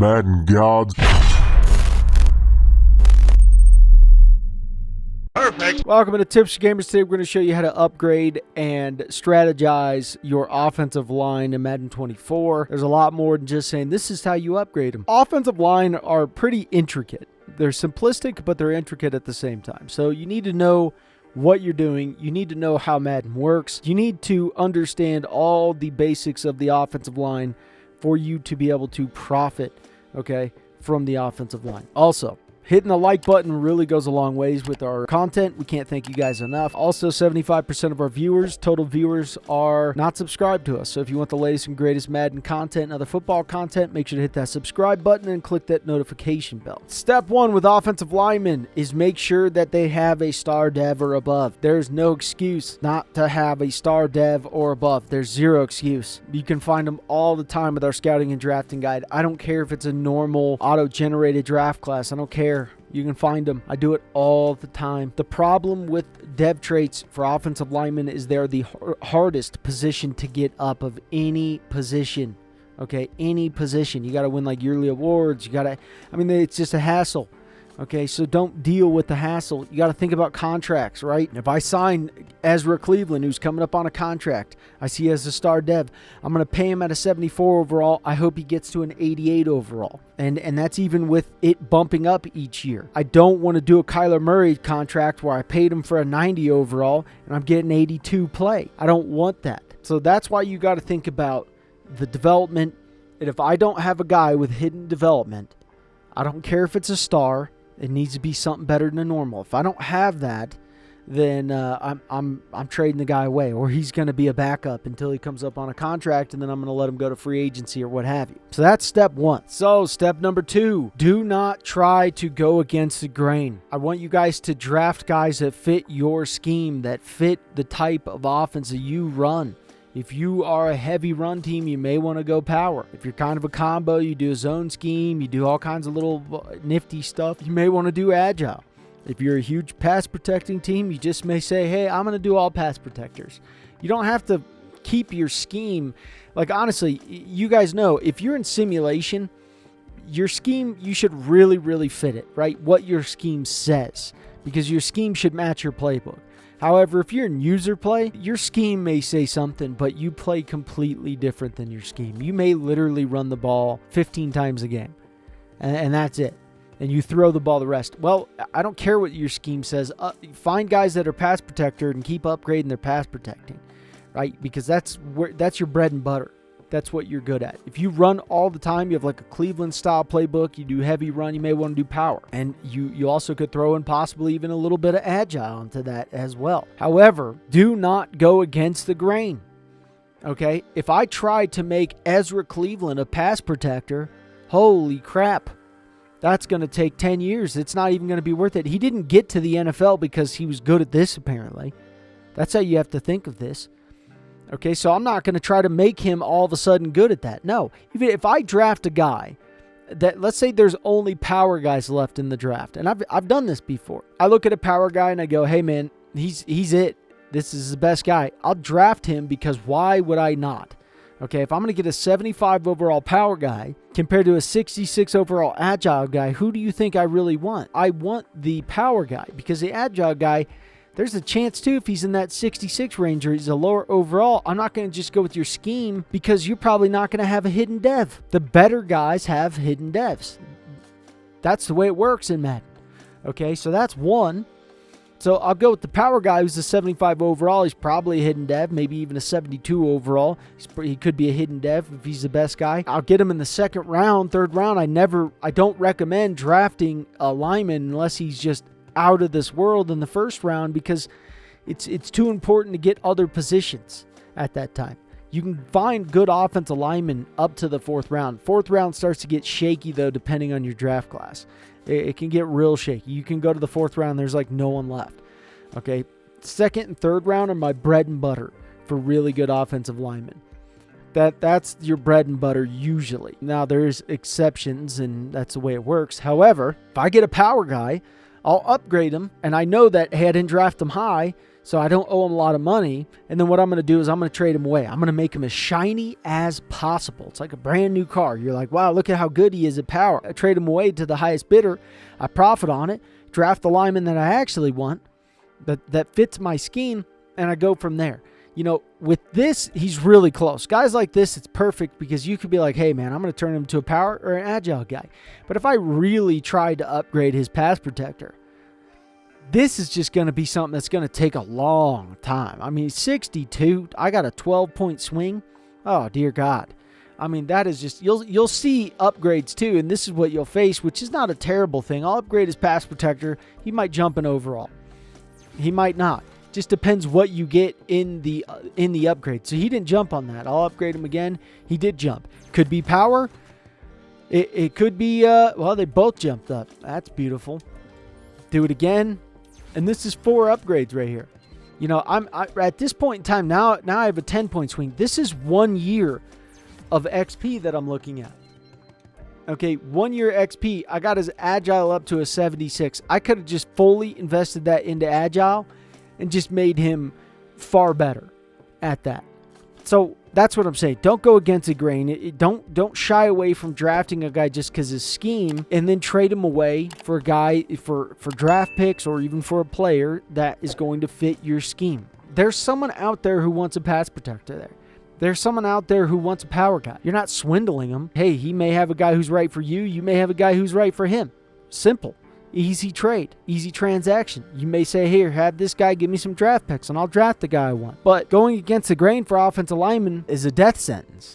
Madden gods. Perfect. Welcome to T4G Gamers. Today we're going to show you how to upgrade and strategize your offensive line in Madden 24. There's a lot more than just saying this is how you upgrade them. Offensive line are pretty intricate. They're simplistic, but they're intricate at the same time. So you need to know what you're doing. You need to know how Madden works. You need to understand all the basics of the offensive line for you to be able to profit, okay, from the offensive line. Also, hitting the like button really goes a long ways with our content. We can't thank you guys enough. Also, 75% of our total viewers, are not subscribed to us. So if you want the latest and greatest Madden content and other football content, make sure to hit that subscribe button and click that notification bell. Step one with offensive linemen is make sure that they have a star dev or above. There's no excuse not to have a star dev or above. There's zero excuse. You can find them all the time with our scouting and drafting guide. I don't care if it's a normal auto-generated draft class. I don't care. You can find them. I do it all the time. The problem with dev traits for offensive linemen is they're the hardest position to get up of any position. Okay, any position. You got to win like yearly awards. It's just a hassle. Okay, so don't deal with the hassle. You got to think about contracts, right? If I sign Ezra Cleveland, who's coming up on a contract, I see as a star dev, I'm going to pay him at a 74 overall. I hope he gets to an 88 overall. And that's even with it bumping up each year. I don't want to do a Kyler Murray contract where I paid him for a 90 overall and I'm getting 82 play. I don't want that. So that's why you got to think about the development. And if I don't have a guy with hidden development, I don't care if it's a star. It needs to be something better than normal. If I don't have that, then I'm trading the guy away, or he's going to be a backup until he comes up on a contract, and then I'm going to let him go to free agency or what have you. So that's step one. So step number two, do not try to go against the grain. I want you guys to draft guys that fit your scheme, that fit the type of offense that you run. If you are a heavy run team, you may want to go power. If you're kind of a combo, you do a zone scheme, you do all kinds of little nifty stuff, you may want to do agile. If you're a huge pass protecting team, you just may say, hey, I'm going to do all pass protectors. You don't have to keep your scheme. Like, honestly, you guys know, if you're in simulation, your scheme, you should really, really fit it, right? What your scheme says, because your scheme should match your playbook. However, if you're in user play, your scheme may say something, but you play completely different than your scheme. You may literally run the ball 15 times a game, and that's it. And you throw the ball the rest. Well, I don't care what your scheme says. Find guys that are pass protector and keep upgrading their pass protecting, right? Because that's your bread and butter. That's what you're good at. If you run all the time, you have like a Cleveland style playbook, you do heavy run, you may want to do power. And you also could throw in possibly even a little bit of agile into that as well. However, do not go against the grain. Okay? If I tried to make Ezra Cleveland a pass protector, holy crap. That's going to take 10 years. It's not even going to be worth it. He didn't get to the NFL because he was good at this, apparently. That's how you have to think of this. Okay, so I'm not going to try to make him all of a sudden good at that. No, even if I draft a guy that, let's say there's only power guys left in the draft, and I've done this before. I look at a power guy and I go, hey man, he's it. This is the best guy. I'll draft him because why would I not? Okay, if I'm going to get a 75 overall power guy compared to a 66 overall agile guy, who do you think I really want? I want the power guy because the agile guy, there's a chance, too, if he's in that 66 range or he's a lower overall, I'm not going to just go with your scheme because you're probably not going to have a hidden dev. The better guys have hidden devs. That's the way it works in Madden. Okay, so that's one. So I'll go with the power guy who's a 75 overall. He's probably a hidden dev, maybe even a 72 overall. He could be a hidden dev if he's the best guy. I'll get him in the second round, third round. I don't recommend drafting a lineman unless he's just out of this world in the first round because it's too important to get other positions at that time. You can find good offensive linemen up to the fourth round. Fourth round starts to get shaky, though, depending on your draft class. It can get real shaky. You can go to the fourth round, there's like no one left. Okay, second and third round are my bread and butter for really good offensive linemen. That's your bread and butter usually. Now, there's exceptions, and that's the way it works. However, if I get a power guy, I'll upgrade him, and I know that, hey, I didn't draft him high, So I don't owe him a lot of money. And then what I'm going to do is I'm going to trade him away. I'm going to make him as shiny as possible. It's like a brand new car. You're like, wow, look at how good he is at power. I trade him away to the highest bidder. I profit on it. Draft the lineman that I actually want, that fits my scheme, and I go from there. You know, with this, he's really close. Guys like this, it's perfect because you could be like, hey, man, I'm going to turn him to a power or an agile guy. But if I really tried to upgrade his pass protector, this is just going to be something that's going to take a long time. I mean, 62, I got a 12-point swing. Oh, dear God. I mean, that is just, you'll see upgrades too, and this is what you'll face, which is not a terrible thing. I'll upgrade his pass protector. He might jump an overall. He might not. Just depends what you get in the upgrade. So he didn't jump on that. I'll upgrade him again. He did jump. Could be power. It could be, well, they both jumped up. That's beautiful. Do it again. And this is 4 upgrades right here. You know, I'm at this point in time, now I have a 10-point swing. This is 1 year of XP that I'm looking at. Okay, 1 year XP. I got his agile up to a 76. I could have just fully invested that into agile and just made him far better at that. So that's what I'm saying. Don't go against the grain. Don't shy away from drafting a guy just because his scheme, and then trade him away for a guy for draft picks or even for a player that is going to fit your scheme. There's someone out there who wants a pass protector there. There's someone out there who wants a power guy. You're not swindling him. Hey, he may have a guy who's right for you. You may have a guy who's right for him. Simple. Easy trade, easy transaction. You may say, here, have this guy give me some draft picks and I'll draft the guy I want. But going against the grain for offensive linemen is a death sentence.